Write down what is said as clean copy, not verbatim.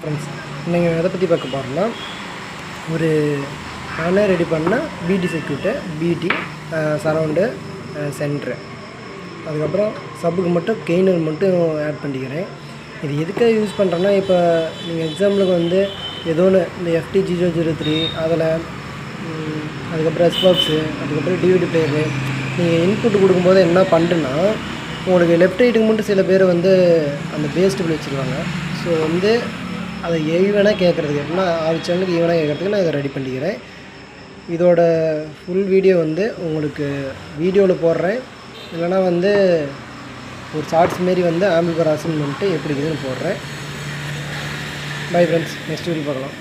Friends, நீங்கள் எதை பற்றி பார்க்க போகிறோம்னா, ஒரு நானே ரெடி பண்ண பிடி சர்க்யூட்டு, பிடி சரவுண்டு சென்ட்ரு, அதுக்கப்புறம் சப்புக்கு மட்டும் கெய்னர் மட்டும் ஆட் பண்ணிக்கிறேன். இது எதுக்காக யூஸ் பண்ணுறேன்னா, இப்போ நீங்கள் எக்ஸாம்பிளுக்கு வந்து ஏதோ ஒன்று இந்த FT003 அதில் அதுக்கப்புறம் எஸ்பாக்ஸு, அதுக்கப்புறம் டிவிடி பிளேயரு நீங்கள் இன்புட் கொடுக்கும்போது என்ன பண்ணுறேன்னா, உங்களுக்கு லெஃப்ட் ரைட்டுக்கு மட்டும் சில பேர் வந்து அந்த பேஸ் டேபிள் வச்சுருவாங்க. ஸோ வந்து அதை ஈவனாக கேட்குறதுக்கு எப்படின்னா சேனலுக்கு ஈவனாக கேட்குறதுக்கு நான் இதை ரெடி பண்ணிக்கிறேன். இதோட ஃபுல் வீடியோ வந்து உங்களுக்கு வீடியோவில் போடுறேன், இல்லைனா வந்து ஒரு ஷார்ட்ஸ் மாரி வந்து ஆம்பிளிஃபையர் அசைன்மெண்ட்டு எப்படி இருக்குதுன்னு போடுறேன். பை ஃப்ரெண்ட்ஸ், நெக்ஸ்ட் வீடியோ பார்க்கலாம்.